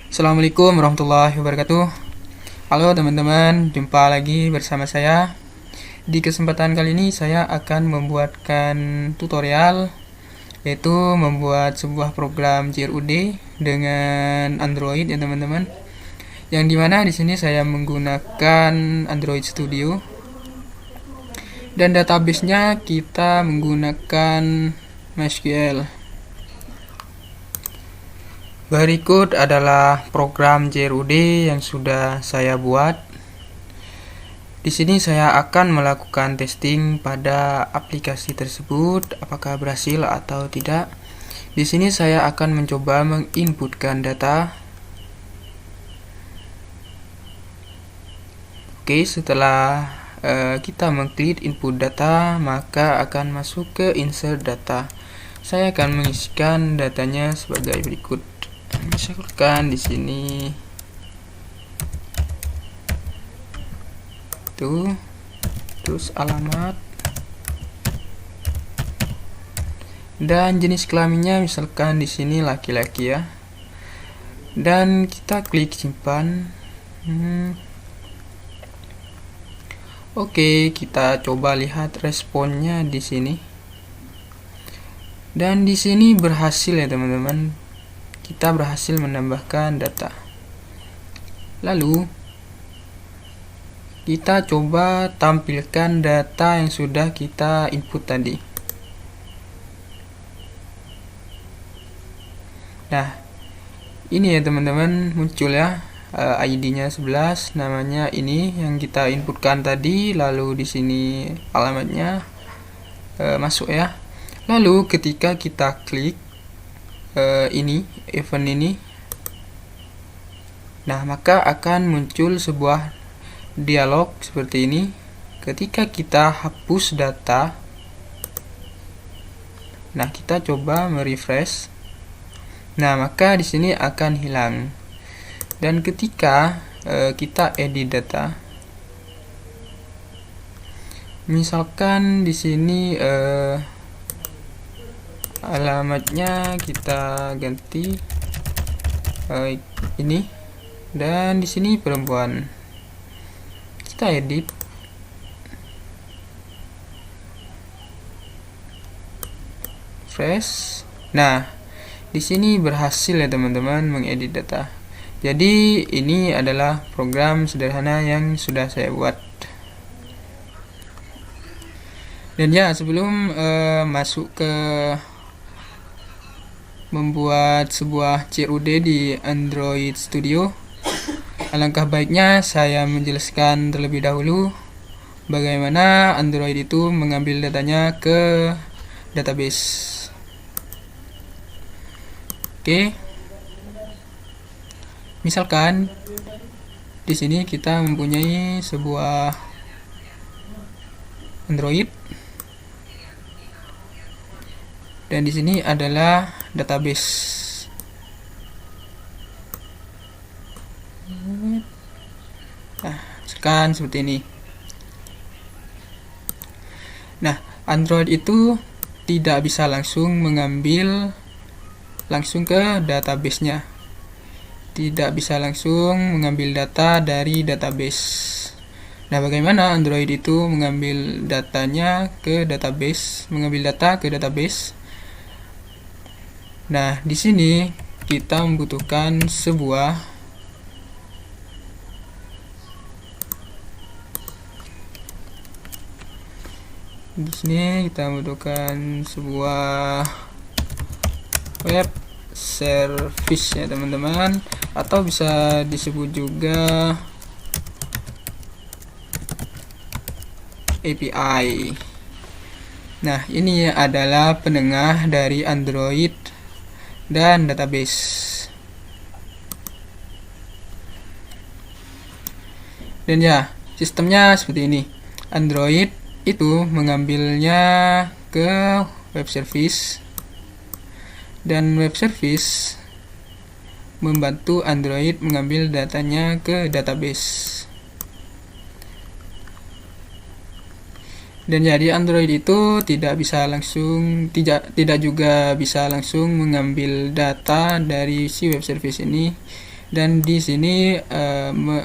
Assalamualaikum warahmatullahi wabarakatuh. Halo teman-teman, jumpa lagi bersama saya. Di kesempatan kali ini saya akan membuatkan tutorial, yaitu membuat sebuah program CRUD dengan Android ya teman-teman. Yang dimana di sini saya menggunakan Android Studio dan databasenya kita menggunakan MySQL. Berikut adalah program CRUD yang sudah saya buat. Di sini saya akan melakukan testing pada aplikasi tersebut, apakah berhasil atau tidak. Di sini saya akan mencoba menginputkan data. Oke, setelah kita mengklik input data, maka akan masuk ke insert data. Saya akan mengisikan datanya sebagai berikut. Misalkan di sini tuh, terus alamat dan jenis kelaminnya, misalkan di sini laki-laki ya. Dan kita klik simpan. Oke, kita coba lihat responnya di sini. Dan di sini berhasil ya teman-teman. Kita berhasil menambahkan data. Lalu kita coba tampilkan data yang sudah kita input tadi. Nah, ini ya teman-teman, muncul ya ID-nya 11, namanya ini yang kita inputkan tadi. Lalu di sini alamatnya masuk ya. Lalu ketika kita klik ini event ini, nah maka akan muncul sebuah dialog seperti ini. Ketika kita hapus data, nah kita coba merefresh, nah maka di sini akan hilang. Dan ketika kita edit data, misalkan di sini alamatnya kita ganti ini, dan di sini perempuan. Kita edit. Fresh. Nah, di sini berhasil ya teman-teman mengedit data. Jadi ini adalah program sederhana yang sudah saya buat. Dan ya, sebelum masuk ke membuat sebuah CRUD di Android Studio, alangkah baiknya saya menjelaskan terlebih dahulu bagaimana Android itu mengambil datanya ke database. Oke. Misalkan di sini kita mempunyai sebuah Android. Dan di sini adalah database. Nah, sekarang seperti ini. Nah, Android itu tidak bisa langsung mengambil langsung ke database-nya. Tidak bisa langsung mengambil data dari database. Nah, bagaimana Android itu mengambil datanya ke database, mengambil data ke database? Nah, di sini kita membutuhkan sebuah web service ya teman-teman, atau bisa disebut juga API. Nah, ini adalah penengah dari Android dan database. Dan ya, sistemnya seperti ini. Android itu mengambilnya ke web service, dan web service membantu Android mengambil datanya ke database. Dan jadi Android itu tidak juga bisa langsung mengambil data dari si web service ini, Dan di sini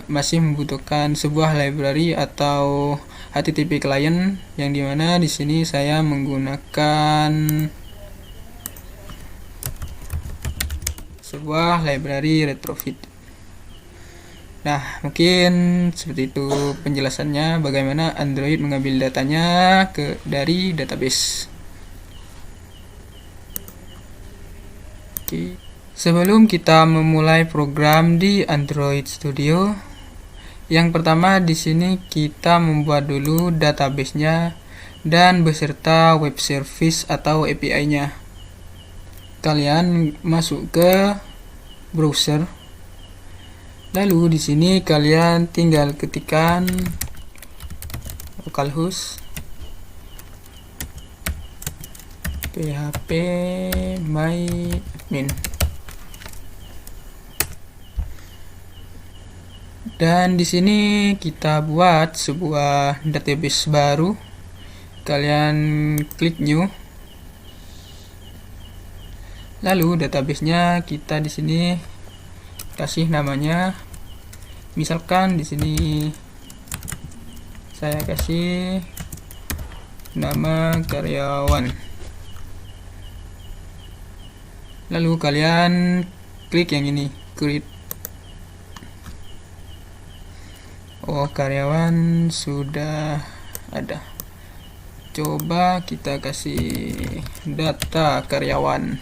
masih membutuhkan sebuah library atau HTTP client, yang dimana di sini saya menggunakan sebuah library retrofit. Nah, mungkin seperti itu penjelasannya bagaimana Android mengambil datanya dari database. Oke. Sebelum kita memulai program di Android Studio, yang pertama di sini kita membuat dulu database-nya dan beserta web service atau API-nya. Kalian masuk ke browser. Lalu di sini kalian tinggal ketikkan localhost php my admin. Dan di sini kita buat sebuah database baru. Kalian klik new. Lalu database-nya kita di sini kasih namanya. Misalkan di sini saya kasih nama karyawan. Lalu kalian klik yang ini, create. Oh, karyawan sudah ada. Coba kita kasih data karyawan.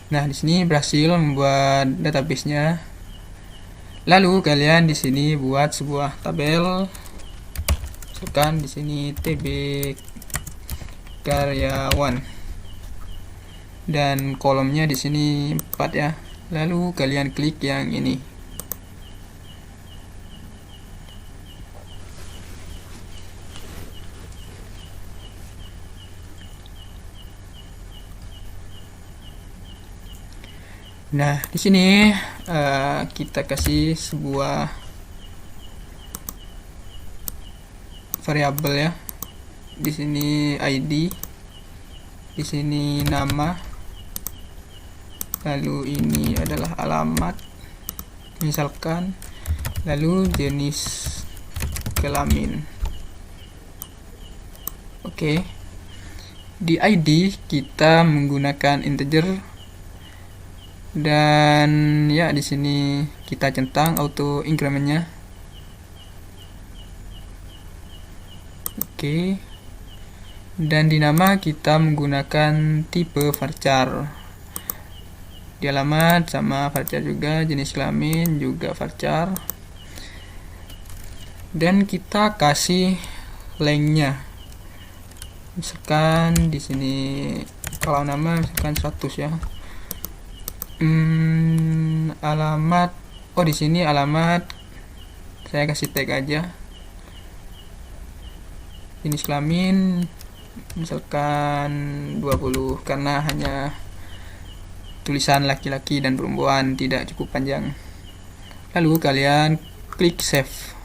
Nah, di sini berhasil membuat database-nya. Lalu kalian di sini buat sebuah tabel. Misalkan di sini TB karyawan. Dan kolomnya di sini 4 ya. Lalu kalian klik yang ini. Nah, di sini kita kasih sebuah variabel ya. Di sini ID, di sini nama. Lalu ini adalah alamat, misalkan. Lalu jenis kelamin. Oke. Di ID kita menggunakan integer. Dan ya, di sini kita centang auto incrementnya. Oke. Dan di nama kita menggunakan tipe varchar. Di alamat sama varchar juga, jenis kelamin juga varchar. Dan kita kasih lengthnya. Misalkan di sini kalau nama misalkan 100 ya. Alamat, oh di sini alamat saya kasih tag aja. Jenis kelamin misalkan 20 karena hanya tulisan laki-laki dan perempuan, tidak cukup panjang. Lalu kalian klik save.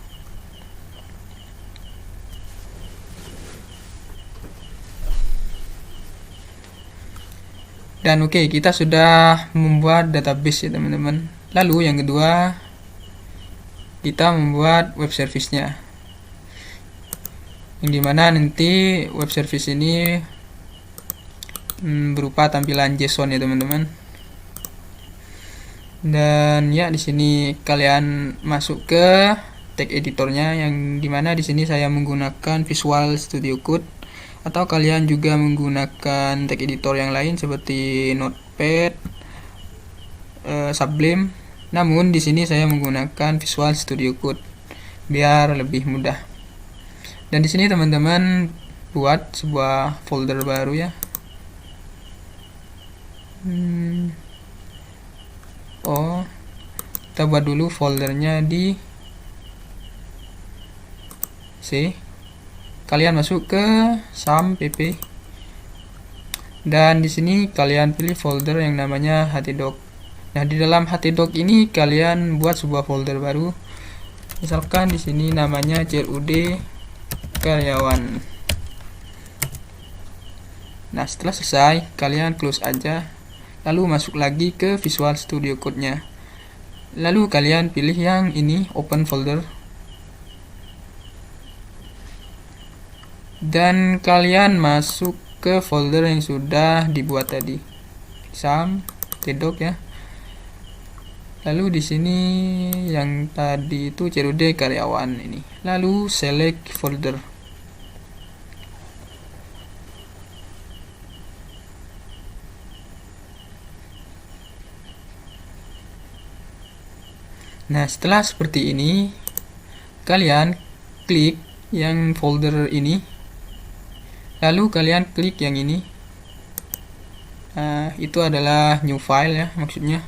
Dan oke, kita sudah membuat database ya teman-teman. Lalu yang kedua, kita membuat web service-nya. Yang dimana nanti web service ini berupa tampilan JSON ya teman-teman. Dan ya, di sini kalian masuk ke tag editornya, yang dimana di sini saya menggunakan Visual Studio Code, atau kalian juga menggunakan tag editor yang lain seperti Notepad, Sublime. Namun di sini saya menggunakan Visual Studio Code biar lebih mudah. Dan di sini teman-teman buat sebuah folder baru ya. Oh, kita buat dulu foldernya di C. Kalian masuk ke sam pp. Dan di sini kalian pilih folder yang namanya htdoc. Nah, di dalam htdoc ini kalian buat sebuah folder baru. Misalkan di sini namanya CRUD karyawan. Nah, setelah selesai, kalian close aja, lalu masuk lagi ke Visual Studio Code-nya. Lalu kalian pilih yang ini, open folder, dan kalian masuk ke folder yang sudah dibuat tadi, exam tdoc ya. Lalu di sini yang tadi itu CRUD karyawan ini. Lalu select folder. Nah, setelah seperti ini, kalian klik yang folder ini. Lalu kalian klik yang ini. Nah, itu adalah new file ya, maksudnya.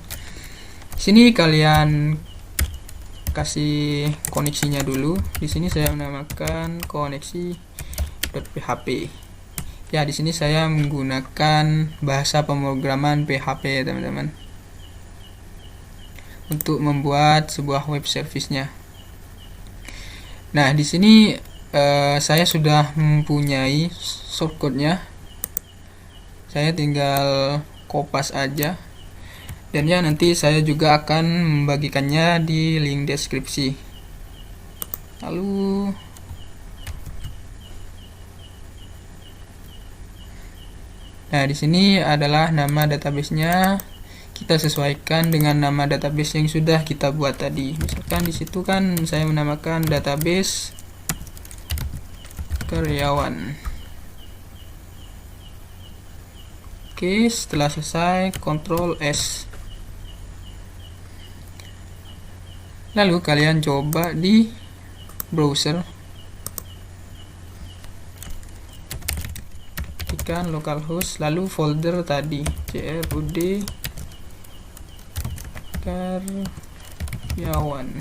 Sini kalian kasih koneksinya dulu. Di sini saya menamakan koneksi.php. Ya, di sini saya menggunakan bahasa pemrograman PHP ya, teman-teman, untuk membuat sebuah web service-nya. Nah, di sini saya sudah mempunyai shortcode-nya. Saya tinggal kopas aja. Dan ya, nanti saya juga akan membagikannya di link deskripsi. Lalu nah, di sini adalah nama database-nya. Kita sesuaikan dengan nama database yang sudah kita buat tadi. Misalkan di situ kan saya menamakan database karyawan. Oke, setelah selesai, Ctrl S. Lalu kalian coba di browser, ketikkan localhost, lalu folder tadi CRUD karyawan.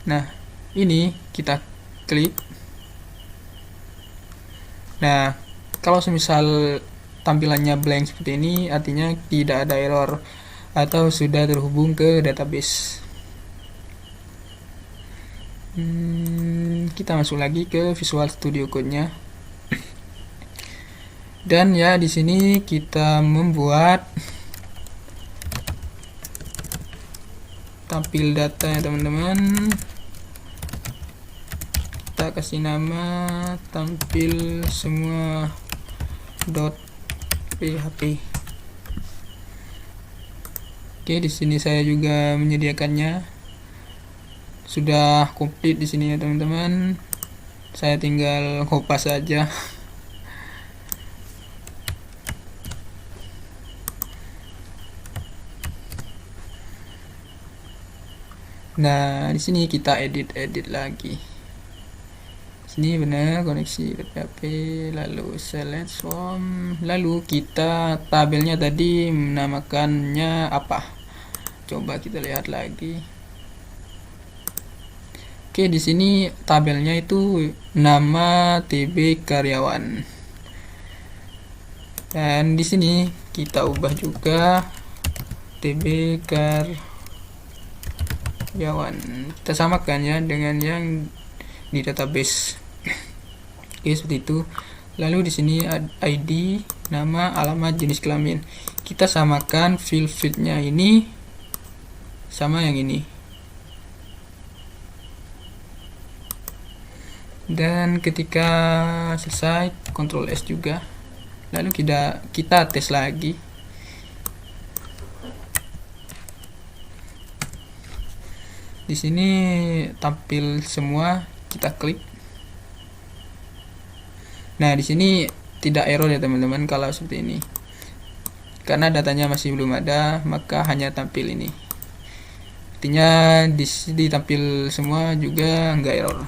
Nah, ini kita klik. Nah, kalau semisal tampilannya blank seperti ini, artinya tidak ada error atau sudah terhubung ke database. Kita masuk lagi ke Visual Studio Code-nya. Dan ya, di sini kita membuat tampil data ya, teman-teman. Kita kasih nama tampil semua .php. Oke, di sini saya juga menyediakannya. Sudah komplit di sini ya, teman-teman. Saya tinggal kopas saja. Nah, di sini kita edit lagi. Sini benar koneksi PHP, lalu select from, lalu kita tabelnya tadi menamakannya apa? Coba kita lihat lagi. Oke, di sini tabelnya itu nama TB karyawan. Dan di sini kita ubah juga TB karyawan. Kita samakan ya dengan yang di database. Oke, seperti itu. Lalu di sini ID, nama, alamat, jenis kelamin. Kita samakan field-nya ini sama yang ini. Dan ketika selesai, Ctrl S juga. Lalu kita tes lagi. Di sini tampil semua, kita klik. Nah, di sini tidak error ya, teman-teman, kalau seperti ini. Karena datanya masih belum ada, maka hanya tampil ini. Artinya ditampil semua juga enggak error.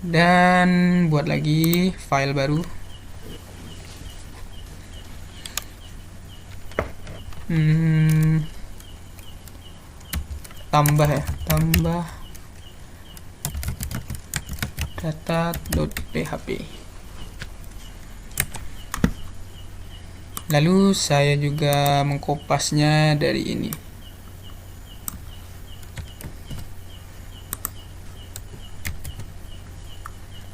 Dan buat lagi file baru. Tambah data.php. Lalu saya juga mengkopasnya dari ini.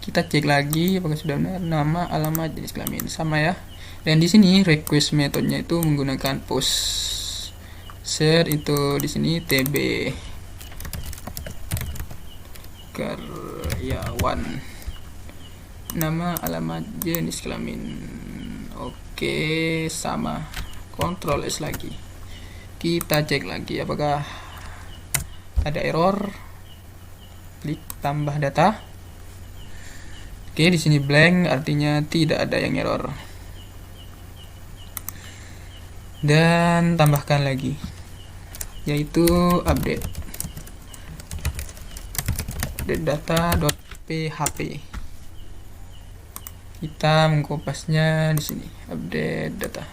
Kita cek lagi apakah sudah benar. Nama, alamat, jenis kelamin sama ya. Dan di sini request metodenya itu menggunakan post. Share itu di sini TB karyawan. Nama, alamat, jenis kelamin. Oke, sama. Ctrl S lagi. Kita cek lagi apakah ada error. Klik tambah data. Oke, di sini blank artinya tidak ada yang error. Dan tambahkan lagi yaitu update data.php. Kita mengkopasnya di sini, update data.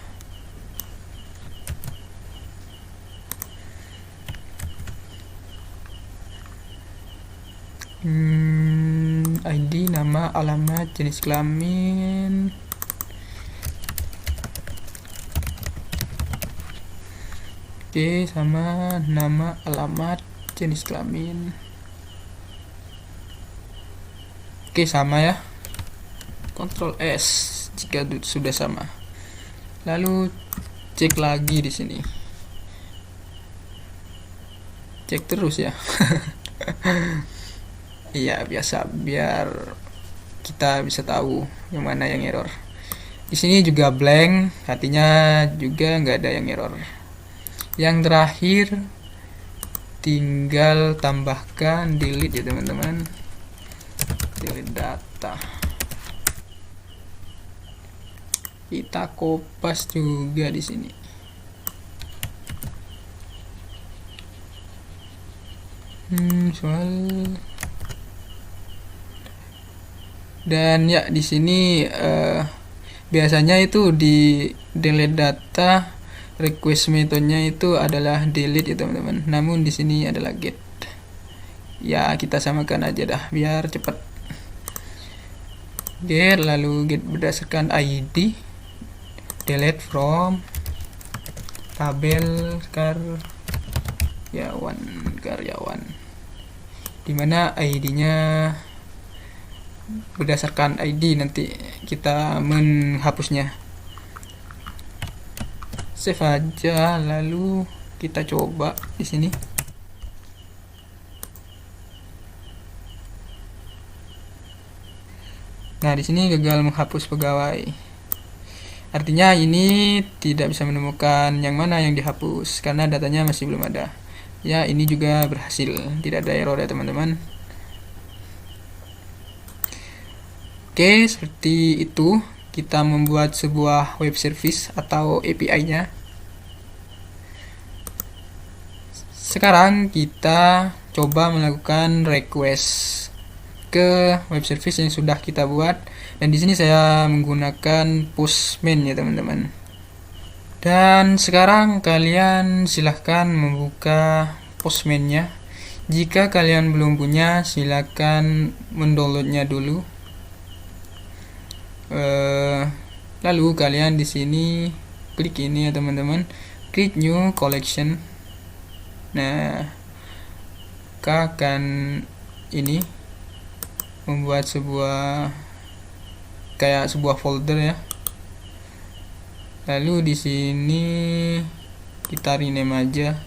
ID, nama, alamat, jenis kelamin. Oke, sama nama, alamat, jenis kelamin. Oke, sama ya. Ctrl S jika sudah sama. Lalu cek lagi di sini. Cek terus ya. Iya, biasa biar kita bisa tahu yang mana yang error. Di sini juga blank, artinya juga nggak ada yang error. Yang terakhir tinggal tambahkan delete ya teman-teman. Delete data. Kita kopas juga di sini. Dan ya di sini biasanya itu di delete data request metodenya itu adalah delete ya teman-teman. Namun di sini adalah get. Ya kita samakan aja dah biar cepat. Get lalu get berdasarkan ID. Delete from tabel karyawan. Dimana ID-nya berdasarkan ID nanti kita menghapusnya. Save aja lalu kita coba di sini. Nah, di sini gagal menghapus pegawai. Artinya ini tidak bisa menemukan yang mana yang dihapus karena datanya masih belum ada. Ya, ini juga berhasil, tidak ada error ya teman-teman. Oke, seperti itu kita membuat sebuah web service atau API-nya. Sekarang kita coba melakukan request ke web service yang sudah kita buat, dan di sini saya menggunakan Postman ya teman-teman. Dan sekarang kalian silahkan membuka Postman-nya. Jika kalian belum punya, silahkan mendownloadnya dulu. Lalu kalian di sini klik ini ya teman-teman, create new collection. Nah, akan ini membuat kayak sebuah folder ya. Lalu di sini kita rename aja,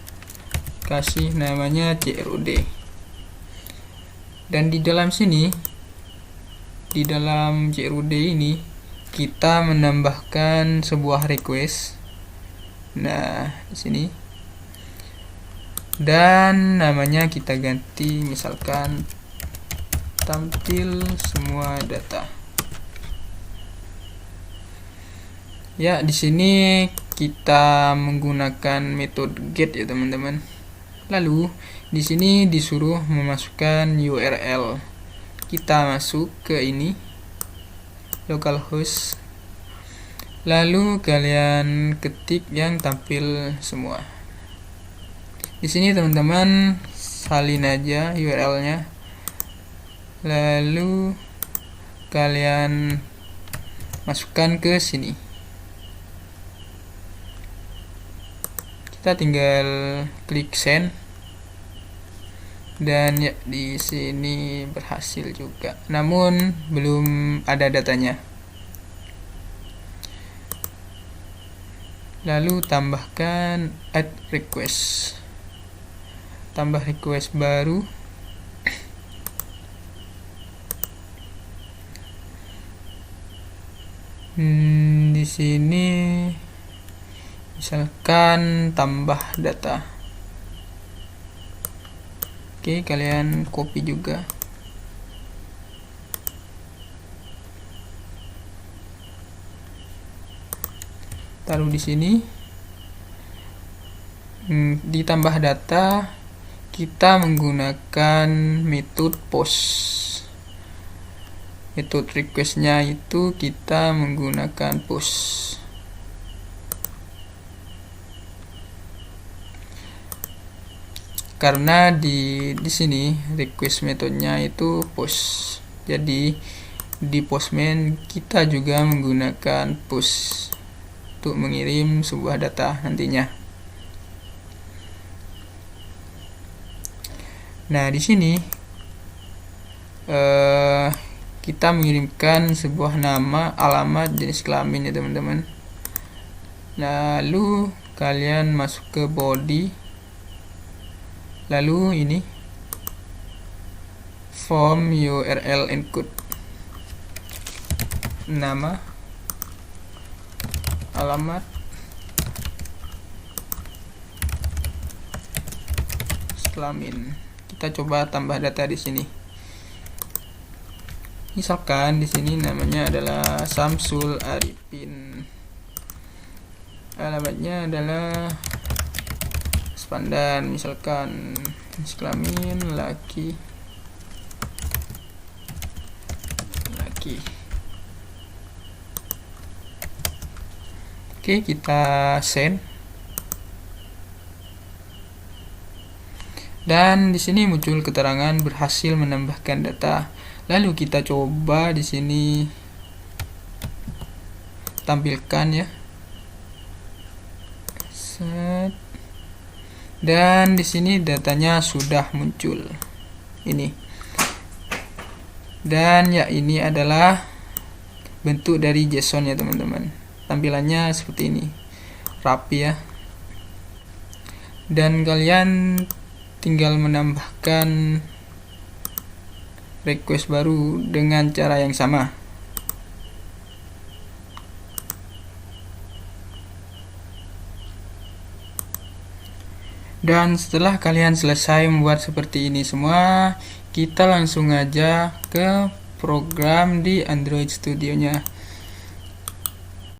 kasih namanya CRUD. Dan di dalam sini, di dalam CRUD ini kita menambahkan sebuah request. Nah, di sini. Dan namanya kita ganti misalkan tampil semua data. Ya, di sini kita menggunakan metode get ya teman-teman. Lalu di sini disuruh memasukkan URL. Kita masuk ke ini, localhost. Lalu kalian ketik yang tampil semua. Di sini teman-teman salin aja URL-nya. Lalu kalian masukkan ke sini. Kita tinggal klik send. Dan ya, di sini berhasil juga, namun belum ada datanya. Lalu tambahkan add request, tambah request baru. Di sini misalkan tambah data. Oke, kalian copy juga. Taruh di sini. Ditambah data, kita menggunakan metode post. Metode requestnya itu kita menggunakan post. Karena di sini request metodenya itu post, jadi di postman kita juga menggunakan post untuk mengirim sebuah data nantinya. Nah, di sini kita mengirimkan sebuah nama, alamat, jenis kelamin ya teman-teman. Lalu kalian masuk ke body, lalu ini form URL encode, nama, alamat, kelamin. Kita coba tambah data di sini. Misalkan di sini namanya adalah Samsul Arifin, alamatnya adalah Pandan, misalkan jenis kelamin laki. Oke, kita send. Dan di sini muncul keterangan berhasil menambahkan data. Lalu kita coba di sini tampilkan ya. Set. Dan di sini datanya sudah muncul. Ini. Dan ya, ini adalah bentuk dari JSON ya teman-teman. Tampilannya seperti ini. Rapi ya. Dan kalian tinggal menambahkan request baru dengan cara yang sama. Dan setelah kalian selesai membuat seperti ini semua, kita langsung aja ke program di Android Studio nya.